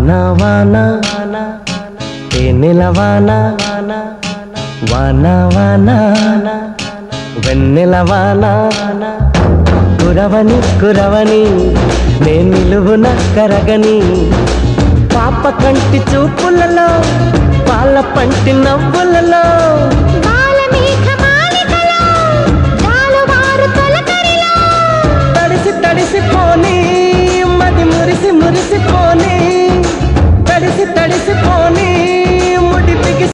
వాన వాన తేనెల వాన వాన వాన వెన్నెల వాన కురవని కురవని నే నిలువున కరగని పాప కంటి చూపులలో పాల పంటి నవ్వులలో బాల మేఘమా